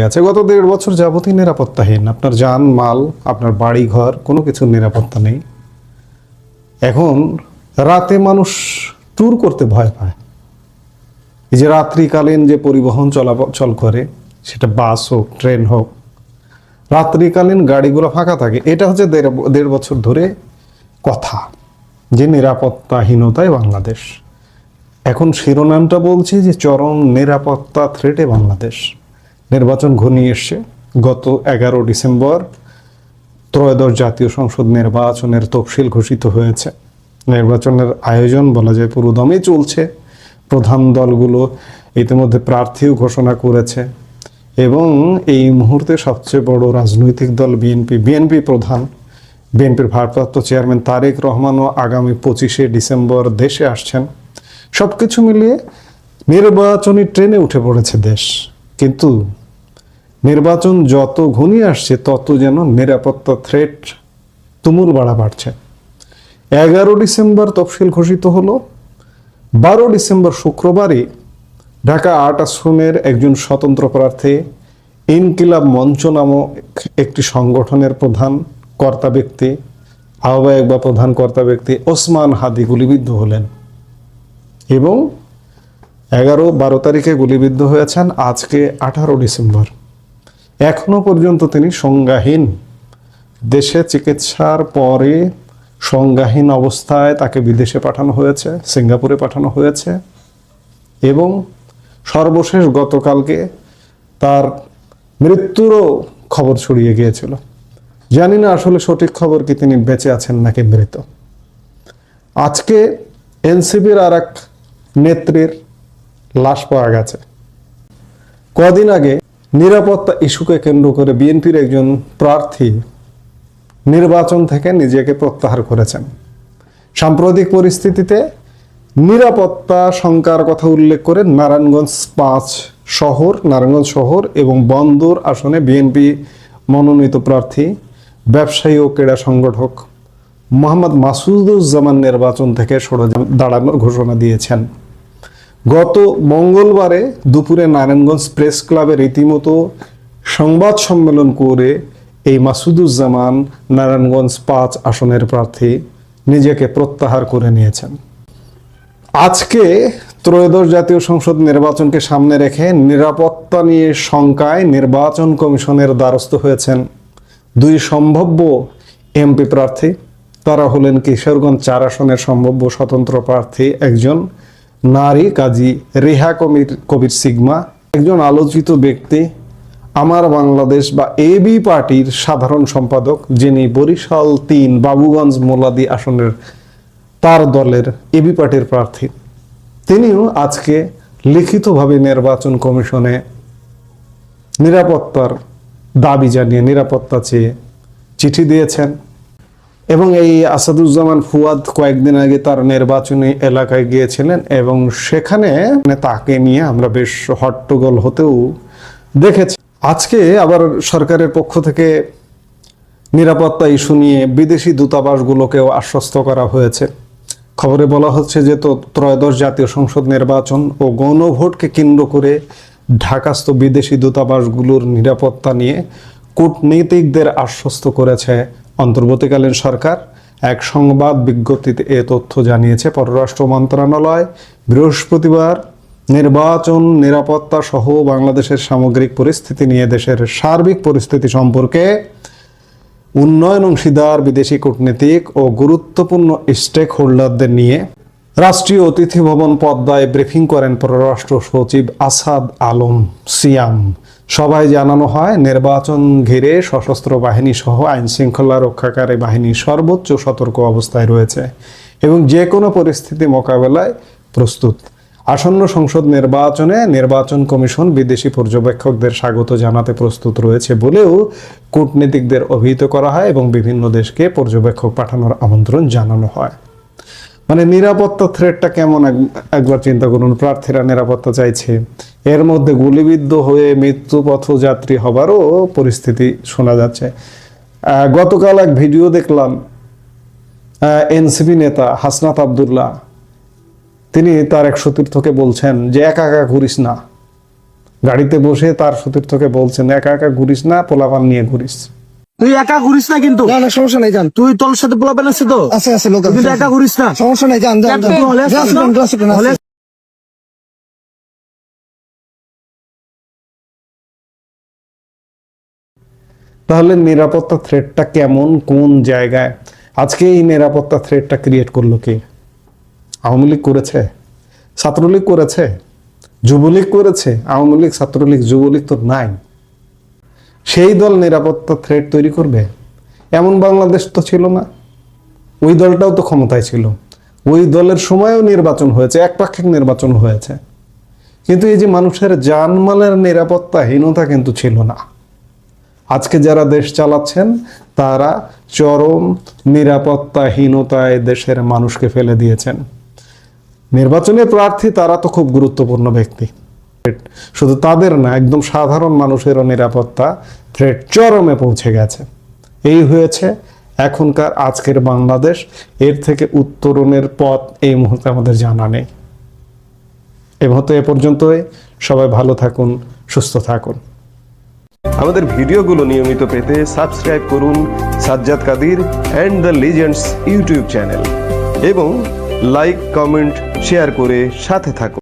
আছে গত 1.5 বছর যাবতই নিরাপত্তাহীন। আপনার যান মাল, আপনার বাড়ি ঘর, কোনো কিছুর নিরাপত্তা নেই। এখন রাতে মানুষ ট্যুর করতে ভয় পায়। এই যে রাত্রিকালীন যে পরিবহন চলাচল করে, সেটা বাস হোক, ট্রেন হোক, রাত্রিকালীন গাড়িগুলো ফাঁকা থাকে। এটা হচ্ছে 1.5 বছর ধরে কথা যে নিরাপত্তাহীনতায় বাংলাদেশ। এখন শিরোনামটা বলছে যে চরম নিরাপত্তা থ্রেটে বাংলাদেশ। নির্বাচন ঘনিয়ে এসছে। গত 11 ডিসেম্বর ত্রয়োদশ জাতীয় সংসদ নির্বাচনের তফসিল ঘোষিত হয়েছে। নির্বাচনের আয়োজন বলা যায় পুরোদমে চলছে। প্রধান দলগুলো ইতিমধ্যে প্রার্থীও ঘোষণা করেছে এবং এই মুহূর্তে সবচেয়ে বড় রাজনৈতিক দল বিএনপি প্রধান, বিএনপির ভারপ্রাপ্ত চেয়ারম্যান তারেক রহমানও আগামী 25শে ডিসেম্বর দেশে আসছেন। সবকিছু মিলিয়ে নির্বাচনী ট্রেনে উঠে পড়েছে দেশ। কিন্তু নির্বাচন যত ঘনিয়ে আসছে তত যেন নিরাপত্তা থ্রেট তুমুল বাড়ছে। 11 ডিসেম্বর তফসিল ঘোষিত হলো। 12 ডিসেম্বর শুক্রবারই ঢাকা 8 আসনের একজন স্বতন্ত্র প্রার্থী ইনকিলাব মঞ্চ নামক একটি সংগঠনের প্রধান কর্তা ব্যক্তি, আহ্বায়ক বা প্রধান কর্তা ব্যক্তি ওসমান হাদি গুলিবিদ্ধ হলেন এবং 11-12 তারিখে গুলিবিদ্ধ হয়েছেন। আজকে 18 ডিসেম্বর, এখনো পর্যন্ত তিনি সংজ্ঞাহীন। দেশে চিকিৎসার পরে সংজ্ঞাহীন অবস্থায় তাকে বিদেশে পাঠানো হয়েছে, সিঙ্গাপুরে পাঠানো হয়েছে এবং সর্বশেষ গতকালকে তার মৃত্যুরও খবর ছড়িয়ে গিয়েছিল। জানি না আসলে সঠিক খবর কি তিনি বেঁচে আছেন নাকি মৃত। আজকে এনসিপির আর এক নেত্রীর লাশ পাওয়া গেছে। কদিন আগে নিরাপত্তা ইস্যুকে কেন্দ্র করে বিএনপির একজন প্রার্থী নির্বাচন থেকে নিজেকে প্রত্যাহার করেছেন। সাম্প্রতিক পরিস্থিতিতে নিরাপত্তা শঙ্কার কথা উল্লেখ করে নারায়ণগঞ্জ শহর এবং বন্দর আসনে বিএনপি মনোনীত প্রার্থী ব্যবসায়ী ও ক্রীড়া সংগঠক মোহাম্মদ মাসুদুজ্জামান নির্বাচন থেকে সরে দাঁড়ানোর ঘোষণা দিয়েছেন। গত মঙ্গলবারে দুপুরে নারায়ণগঞ্জ প্রেস ক্লাবে রীতিমতো সংবাদ সম্মেলন করে এই মাসুদুজ্জামান নারায়ণগঞ্জ 5 আসনের প্রার্থী নিজেকে প্রত্যাহার করে নিয়েছেন। আজকে ত্রয়োদশ জাতীয় সংসদ নির্বাচনকে সামনে রেখে নিরাপত্তা নিয়ে শঙ্কায় নির্বাচন কমিশনের দ্বারস্থ হয়েছেন 2 সম্ভাব্য এমপি প্রার্থী। তারা হলেন কিশোরগঞ্জ 4 আসনের সম্ভাব্য স্বতন্ত্র প্রার্থী একজন নারী কাজী রেহা কবির সিগমা, একজন আলোচিত ব্যক্তি আমার বাংলাদেশ বা এবি পার্টির সাধারণ সম্পাদক, যিনি বরিশাল 3 বাবুগঞ্জ মোলাদি আসনের তার দলের এবি পার্টির প্রার্থী। তিনিও আজকে লিখিতভাবে নির্বাচন কমিশনে নিরাপত্তার দাবি জানিয়ে নিরাপত্তা চেয়ে চিঠি দিয়েছেন এবং এই আসাদুজ্জামান ফুয়াদ কয়েকদিন আগে তার নির্বাচনী এলাকায় গিয়েছিলেন এবং সেখানে তাকে নিয়ে আমরা বেশ হট্টগোল হতেও দেখেছি। আজকে আবার সরকারের পক্ষ থেকে নিরাপত্তা ইস্যু নিয়ে বিদেশি দূতাবাসগুলোকেও আশ্বস্ত করা হয়েছে। খবরে বলা হচ্ছে যে ত্রয়োদশ জাতীয় সংসদ নির্বাচন ও গণভোটকে কেন্দ্র করে ঢাকাস্থ বিদেশি দূতাবাসগুলোর নিরাপত্তা নিয়ে কূটনীতিকদের আশ্বস্ত করেছে অন্তর্বর্তীকালীন সরকার। এক সংবাদ বিজ্ঞপ্তিতে এ তথ্য জানিয়েছে পররাষ্ট্র মন্ত্রণালয়। বৃহস্পতিবার নির্বাচন নিরাপত্তা সহ বাংলাদেশের সামগ্রিক পরিস্থিতি নিয়ে দেশের সার্বিক পরিস্থিতি সম্পর্কে উন্নয়ন অংশীদার, বিদেশি কূটনীতিক ও গুরুত্বপূর্ণ স্টেক হোল্ডারদের নিয়ে রাষ্ট্রীয় অতিথি ভবন পদ্মায় ব্রিফিং করেন পররাষ্ট্র সচিব আসাদ আলম সিয়াম। সবাই জানানো হয় নির্বাচন ঘিরে সশস্ত্র বাহিনী সহ আইন শৃঙ্খলা রক্ষাকারী বাহিনী সর্বোচ্চ সতর্ক অবস্থায় রয়েছে এবং যে কোনো পরিস্থিতি মোকাবেলায় প্রস্তুত। আসন্ন সংসদ নির্বাচনে নির্বাচন কমিশন বিদেশি পর্যবেক্ষকদের স্বাগত জানাতে প্রস্তুত রয়েছে বলেও কূটনীতিকদের অভিহিত করা হয় এবং বিভিন্ন দেশকে পর্যবেক্ষক পাঠানোর আমন্ত্রণ জানানো হয়। মানে নিরাপত্তা থ্রেটটা কেমন একবার চিন্তা করুন। প্রার্থীরা নিরাপত্তা চাইছে, এর মধ্যে গুলিবিদ্ধ হয়ে মৃত্যুপথযাত্রী হবারও পরিস্থিতি শোনা যাচ্ছে। গতকাল এক ভিডিও দেখলাম, এনসিপি নেতা হাসনাত আবদুল্লাহ তিনি তার এক সতীর্থকে বলছেন যে একা একা ঘুরিস না, গাড়িতে বসে তার সতীর্থকে বলছেন একা একা ঘুরিস না, পোলাপান নিয়ে ঘুরিস। তুই একা ঘুরিস না কিন্তু। না না সমস্যা নাই যান। তুই তোর সাথে পোলাপেন আছে তো? আছে আছে লোক তুই আছে। কিন্তু একা ঘুরিস না। সমস্যা নাই যান যান যান। তুই হলে যান, আসিস না? আসুন, আসুন, আসুন। হলে তাহলে নিরাপত্তা থ্রেটটা কেমন, কোন জায়গায়? আজকে এই নিরাপত্তা থ্রেটটা ক্রিয়েট করলো কে? আওয়ামী লীগ করেছে? ছাত্রলীগ করেছে? যুবলীগ করেছে? আওয়ামী লীগ, ছাত্রলীগ, যুবলীগ তো নাই। সেই দল নিরাপত্তা থ্রেট তৈরি করবে? এমন বাংলাদেশ তো ছিল না। ওই দলটাও তো ক্ষমতায় ছিল, ওই দলের সময়ও নির্বাচন হয়েছে, একপাক্ষিক নির্বাচন হয়েছে, কিন্তু এই যে মানুষের জানমালের নিরাপত্তাহীনতা কিন্তু ছিল না। আজকে যারা দেশ চালাচ্ছেন তারা চরম নিরাপত্তাহীনতায় দেশের মানুষকে ফেলে দিয়েছেন। নির্বাচনের প্রার্থী তারা তো খুব গুরুত্বপূর্ণ ব্যক্তি, শুধু তাদের না, একদম সাধারণ মানুষেরও নিরাপত্তা থ্রেট চরমে পৌঁছে গেছে। এই হয়েছে এখনকার আজকের বাংলাদেশ। এর থেকে উত্তরণের পথ এই মুহূর্তে আমাদের জানা নেই। এই মুহূর্তে এ পর্যন্তই। সবাই ভালো থাকুন, সুস্থ থাকুন। আমাদের ভিডিওগুলো নিয়মিত পেতে সাবস্ক্রাইব করুন Sajjad Kadir and the legends YouTube channel এবং লাইক, কমেন্ট, শেয়ার করে সাথে থাকুন।